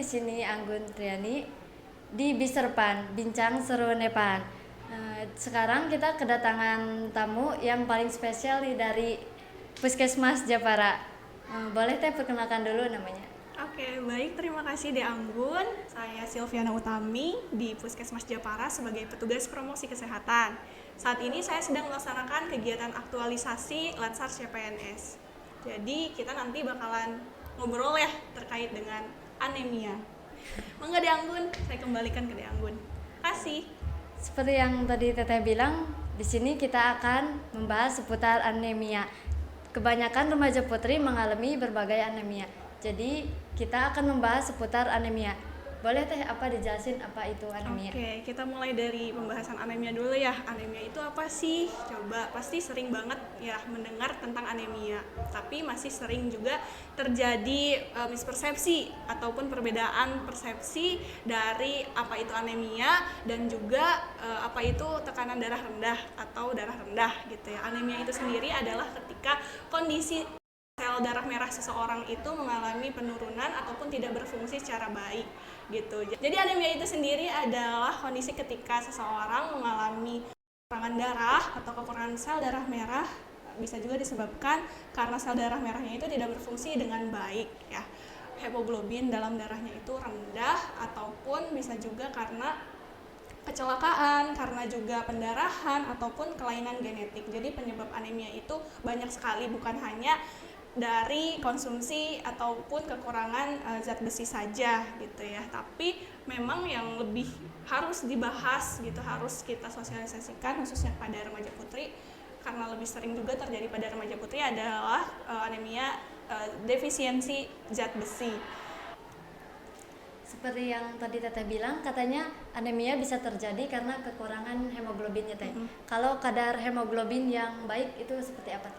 di sini Anggun Triani di Biserpan, Bincang Seru Nepan. Sekarang kita kedatangan tamu yang paling spesial nih dari Puskesmas Japara. Boleh teh perkenalkan dulu namanya? Oke, baik. Terima kasih De Anggun. Saya Silviana Utami di Puskesmas Japara sebagai petugas promosi kesehatan. Saat ini saya sedang melaksanakan kegiatan aktualisasi Latsar CPNS. Jadi kita nanti bakalan ngobrol ya terkait dengan anemia. Mangga De Anggun, saya kembalikan ke De Anggun. Kasih. Seperti yang tadi Teteh bilang, di sini kita akan membahas seputar anemia. Kebanyakan remaja putri mengalami berbagai anemia. Jadi kita akan membahas seputar anemia. Boleh Teh apa dijelasin apa itu anemia? Oke, kita mulai dari pembahasan anemia dulu ya. Anemia itu apa sih? Coba, pasti sering banget ya mendengar tentang anemia. Tapi masih sering juga terjadi mispersepsi ataupun perbedaan persepsi dari apa itu anemia dan juga apa itu tekanan darah rendah atau darah rendah gitu ya. Anemia itu sendiri adalah ketika kondisi sel darah merah seseorang itu mengalami penurunan ataupun tidak berfungsi secara baik gitu. Jadi anemia itu sendiri adalah kondisi ketika seseorang mengalami kekurangan darah atau kekurangan sel darah merah, bisa juga disebabkan karena sel darah merahnya itu tidak berfungsi dengan baik ya. Hemoglobin dalam darahnya itu rendah ataupun bisa juga karena kecelakaan, karena juga pendarahan ataupun kelainan genetik. Jadi penyebab anemia itu banyak sekali, bukan hanya dari konsumsi ataupun kekurangan zat besi saja gitu ya, tapi memang yang lebih harus dibahas gitu, harus kita sosialisasikan khususnya pada remaja putri, karena lebih sering juga terjadi pada remaja putri adalah anemia defisiensi zat besi. Seperti yang tadi Teteh bilang, katanya anemia bisa terjadi karena kekurangan hemoglobinnya Teh. Kalau kadar hemoglobin yang baik itu seperti apa?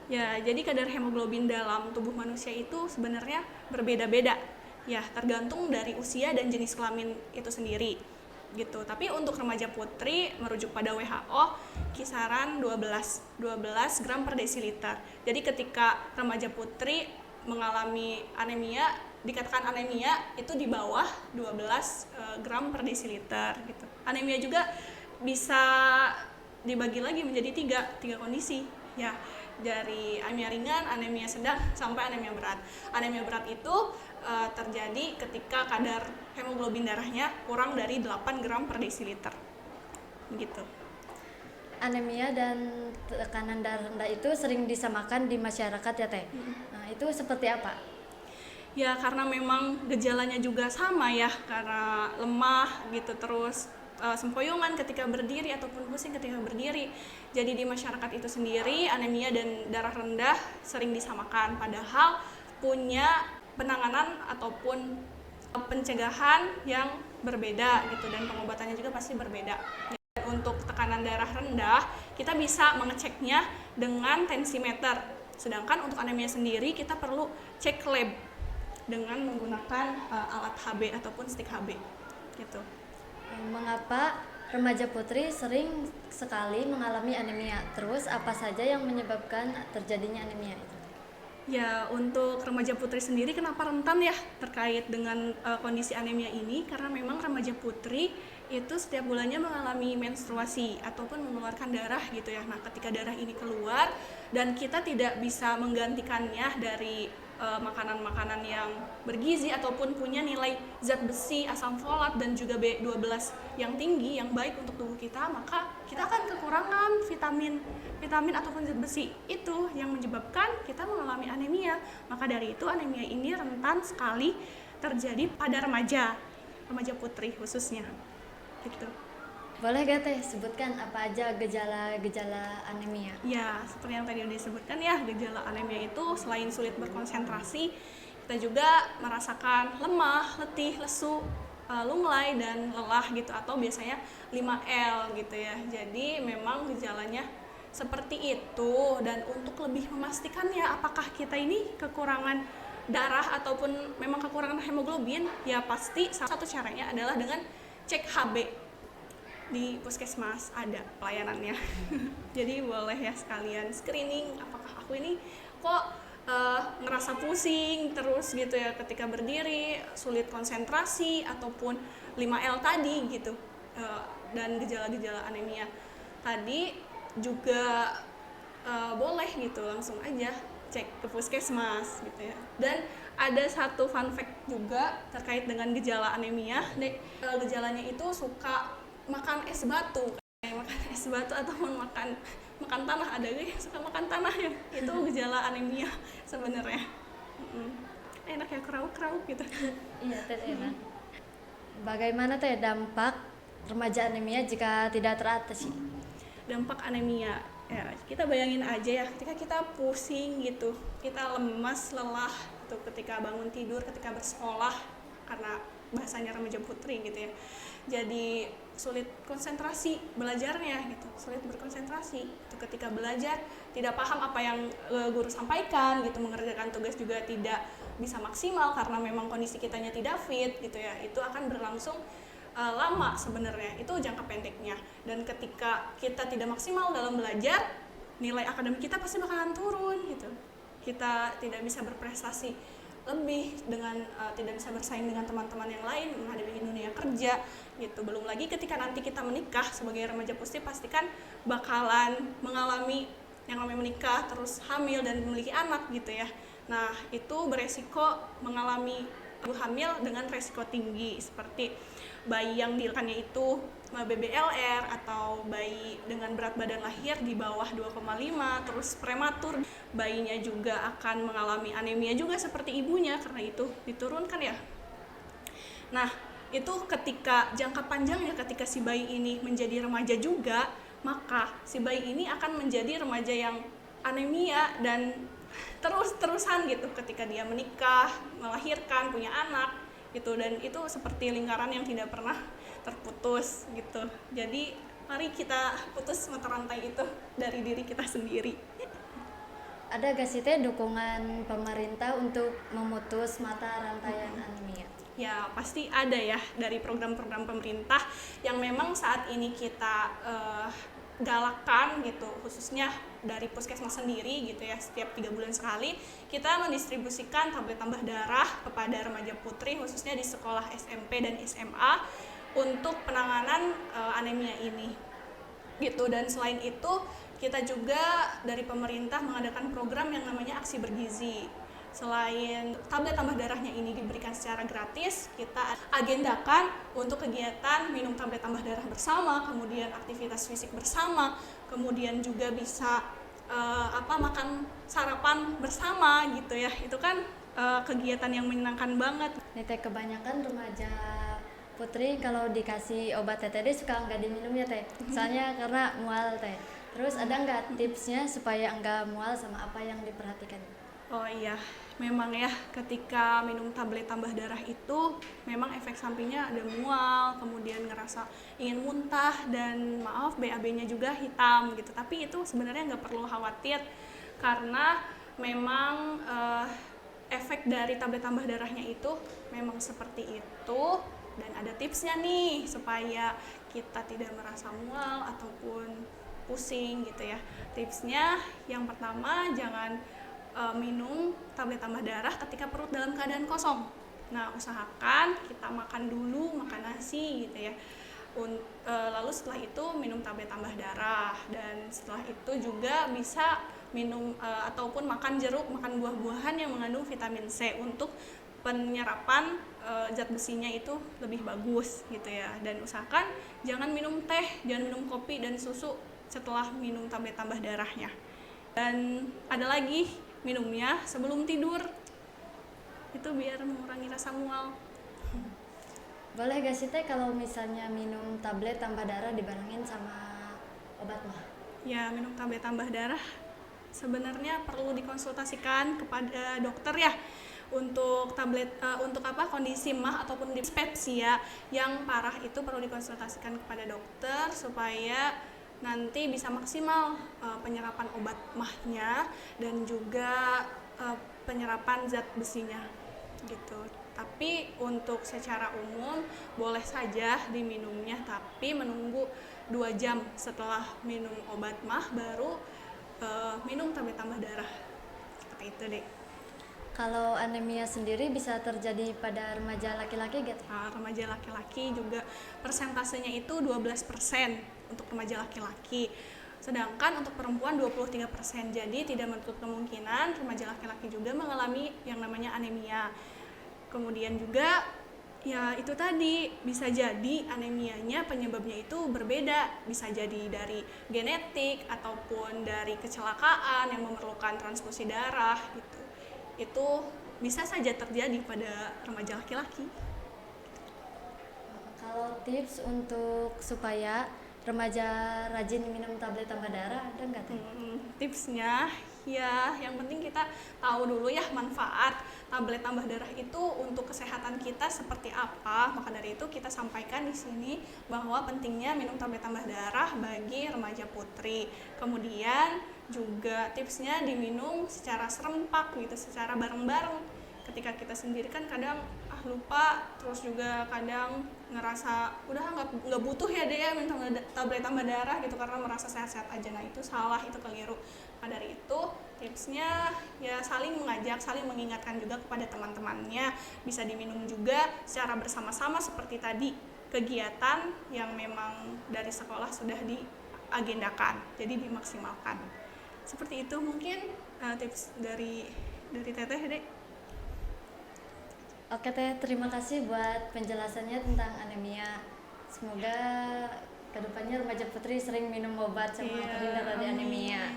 Ya, jadi kadar hemoglobin dalam tubuh manusia itu sebenarnya berbeda-beda. Ya, tergantung dari usia dan jenis kelamin itu sendiri. Gitu. Tapi untuk remaja putri merujuk pada WHO kisaran 12 gram per desiliter. Jadi ketika remaja putri mengalami anemia, dikatakan anemia itu di bawah 12 gram per desiliter gitu. Anemia juga bisa dibagi lagi menjadi tiga kondisi ya, dari anemia ringan, anemia sedang, sampai anemia berat. Anemia berat itu terjadi ketika kadar hemoglobin darahnya kurang dari 8 gram per desiliter. Begitu. Anemia dan tekanan darah rendah itu sering disamakan di masyarakat ya Teh. Nah, itu seperti apa? Ya karena memang gejalanya juga sama ya, karena lemah gitu, terus sempoyongan ketika berdiri ataupun pusing ketika berdiri. Jadi di masyarakat itu sendiri anemia dan darah rendah sering disamakan, padahal punya penanganan ataupun pencegahan yang berbeda gitu, dan pengobatannya juga pasti berbeda. Dan untuk tekanan darah rendah kita bisa mengeceknya dengan tensimeter, sedangkan untuk anemia sendiri kita perlu cek lab dengan menggunakan alat HB ataupun stick HB gitu. Mengapa remaja putri sering sekali mengalami anemia? Terus apa saja yang menyebabkan terjadinya anemia itu? Ya, untuk remaja putri sendiri kenapa rentan ya terkait dengan kondisi anemia ini? Karena memang remaja putri itu setiap bulannya mengalami menstruasi ataupun mengeluarkan darah gitu ya. Nah, ketika darah ini keluar dan kita tidak bisa menggantikannya dari makanan-makanan yang bergizi ataupun punya nilai zat besi, asam folat dan juga B12 yang tinggi, yang baik untuk tubuh kita, maka kita akan kekurangan vitamin ataupun zat besi. Itu yang menyebabkan kita mengalami anemia. Maka dari itu anemia ini rentan sekali terjadi pada remaja putri khususnya. Gitu. Boleh gak Teh sebutkan apa aja gejala-gejala anemia? Ya, seperti yang tadi udah disebutkan ya, gejala anemia itu selain sulit berkonsentrasi, kita juga merasakan lemah, letih, lesu, lunglai, dan lelah gitu, atau biasanya 5L gitu ya. Jadi memang gejalanya seperti itu, dan untuk lebih memastikannya apakah kita ini kekurangan darah ataupun memang kekurangan hemoglobin, ya pasti salah satu caranya adalah dengan cek HB. Di puskesmas ada pelayanannya. Jadi boleh ya sekalian screening, apakah aku ini kok ngerasa pusing terus gitu ya ketika berdiri, sulit konsentrasi ataupun 5L tadi gitu. Dan gejala-gejala anemia tadi juga boleh gitu langsung aja cek ke puskesmas gitu ya. Dan ada satu fun fact juga terkait dengan gejala anemia. Gejalanya itu suka makan es batu, kayak makan es batu ataupun makan tanah. Ada yang suka makan tanah ya, itu gejala anemia sebenarnya. Enak ya, kerauk-kerauk gitu. Iya, teh enak. Bagaimana teh dampak remaja anemia jika tidak teratasi? Dampak anemia ya, kita bayangin aja ya, ketika kita pusing gitu, kita lemas, lelah gitu, ketika bangun tidur, ketika bersekolah, karena bahasanya remaja putri gitu ya, jadi sulit konsentrasi belajarnya gitu, sulit berkonsentrasi itu ketika belajar, tidak paham apa yang guru sampaikan gitu, mengerjakan tugas juga tidak bisa maksimal karena memang kondisi kitanya tidak fit gitu ya, itu akan berlangsung lama sebenarnya, itu jangka pendeknya. Dan ketika kita tidak maksimal dalam belajar, nilai akademik kita pasti bakalan turun gitu. Kita tidak bisa berprestasi lebih dengan tidak bisa bersaing dengan teman-teman yang lain menghadapi dunia kerja gitu. Belum lagi ketika nanti kita menikah sebagai remaja putri, pastikan bakalan mengalami yang namanya menikah, terus hamil dan memiliki anak gitu ya. Nah, itu beresiko mengalami ibu hamil dengan resiko tinggi seperti bayi yang dilahirkannya itu BBLR atau bayi dengan berat badan lahir di bawah 2,5, terus prematur, bayinya juga akan mengalami anemia juga seperti ibunya karena itu diturunkan ya. Nah, itu ketika jangka panjangnya, ketika si bayi ini menjadi remaja juga, maka si bayi ini akan menjadi remaja yang anemia dan terus-terusan gitu ketika dia menikah, melahirkan, punya anak gitu, dan itu seperti lingkaran yang tidak pernah terputus gitu. Jadi mari kita putus mata rantai itu dari diri kita sendiri. Ada gak sih teh dukungan pemerintah untuk memutus mata rantaian anemia? Ya pasti ada ya, dari program-program pemerintah yang memang saat ini kita galakkan gitu, khususnya dari puskesmas sendiri gitu ya, setiap 3 bulan sekali kita mendistribusikan tablet tambah darah kepada remaja putri khususnya di sekolah SMP dan SMA untuk penanganan anemia ini gitu. Dan selain itu kita juga dari pemerintah mengadakan program yang namanya Aksi Bergizi. Selain tablet tambah darahnya ini diberikan secara gratis, kita agendakan untuk kegiatan minum tablet tambah darah bersama, kemudian aktivitas fisik bersama, kemudian juga bisa makan sarapan bersama gitu ya. Itu kan kegiatan yang menyenangkan banget. Nih teh kebanyakan remaja putri kalau dikasih obat TTD suka nggak diminum ya teh, soalnya karena mual teh. Terus ada nggak tipsnya supaya nggak mual sama apa yang diperhatikan? Oh iya, memang ya ketika minum tablet tambah darah itu memang efek sampingnya ada mual, kemudian ngerasa ingin muntah, dan maaf BAB-nya juga hitam gitu. Tapi itu sebenarnya nggak perlu khawatir karena memang efek dari tablet tambah darahnya itu memang seperti itu. Dan ada tipsnya nih supaya kita tidak merasa mual ataupun pusing gitu ya. Tipsnya yang pertama, jangan minum tablet tambah darah ketika perut dalam keadaan kosong. Nah, usahakan kita makan dulu, makan nasi gitu ya. Lalu setelah itu minum tablet tambah darah, dan setelah itu juga bisa minum ataupun makan jeruk, makan buah-buahan yang mengandung vitamin C untuk penyerapan zat besinya itu lebih bagus gitu ya. Dan usahakan jangan minum teh, jangan minum kopi dan susu setelah minum tablet tambah darahnya. Dan ada lagi, minumnya sebelum tidur, itu biar mengurangi rasa mual. Boleh gak sih teh kalau misalnya minum tablet tambah darah dibarengin sama obat mah? Ya, minum tablet tambah darah sebenarnya perlu dikonsultasikan kepada dokter ya. Untuk tablet kondisi mah ataupun dispepsia yang parah itu perlu dikonsultasikan kepada dokter supaya nanti bisa maksimal penyerapan obat mahnya dan juga penyerapan zat besinya gitu. Tapi untuk secara umum boleh saja diminumnya, tapi menunggu 2 jam setelah minum obat mah baru minum tablet tambah darah. seperti itu deh. Kalau anemia sendiri bisa terjadi pada remaja laki-laki gitu? Nah, remaja laki-laki juga persentasenya itu 12% untuk remaja laki-laki. Sedangkan untuk perempuan 23%. Jadi tidak menutup kemungkinan remaja laki-laki juga mengalami yang namanya anemia. Kemudian juga ya itu tadi, bisa jadi anemianya penyebabnya itu berbeda, bisa jadi dari genetik ataupun dari kecelakaan yang memerlukan transfusi darah gitu. Itu bisa saja terjadi pada remaja laki-laki. Kalau tips untuk supaya remaja rajin minum tablet tambah darah ada nggak teh? Tipsnya ya yang penting kita tahu dulu ya manfaat tablet tambah darah itu untuk kesehatan kita seperti apa. Maka dari itu kita sampaikan di sini bahwa pentingnya minum tablet tambah darah bagi remaja putri. Kemudian juga tipsnya diminum secara serempak gitu, secara bareng-bareng. Ketika kita sendiri kan kadang lupa, terus juga kadang ngerasa udah nggak butuh ya deh ya minum tablet tambah darah gitu karena merasa sehat-sehat aja. Nah itu salah, itu keliru. Nah dari itu tipsnya ya saling mengajak, saling mengingatkan juga kepada teman-temannya, bisa diminum juga secara bersama-sama seperti tadi kegiatan yang memang dari sekolah sudah diagendakan, jadi dimaksimalkan. Seperti itu mungkin tips dari Teteh deh. Oke teh, terima kasih buat penjelasannya tentang anemia. Semoga kedepannya remaja putri sering minum obat sama terhindar dari anemia.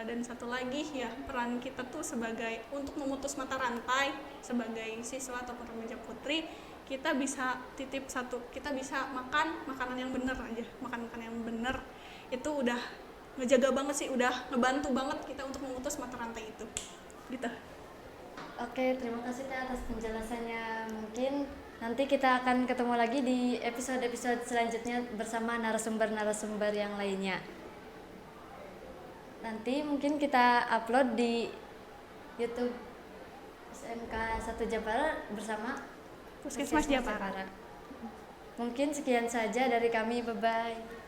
Dan satu lagi ya, peran kita tuh sebagai untuk memutus mata rantai sebagai siswa ataupun remaja putri, kita bisa kita bisa makan makanan yang benar aja. Makan yang benar itu udah ngejaga banget sih, udah ngebantu banget kita untuk memutus mata rantai itu. Gitu. Oke, terima kasih teh atas penjelasannya. Mungkin nanti kita akan ketemu lagi di episode-episode selanjutnya bersama narasumber-narasumber yang lainnya. Nanti mungkin kita upload di YouTube SMK 1 Japara bersama Puskesmas Japara. Mungkin sekian saja dari kami, bye-bye.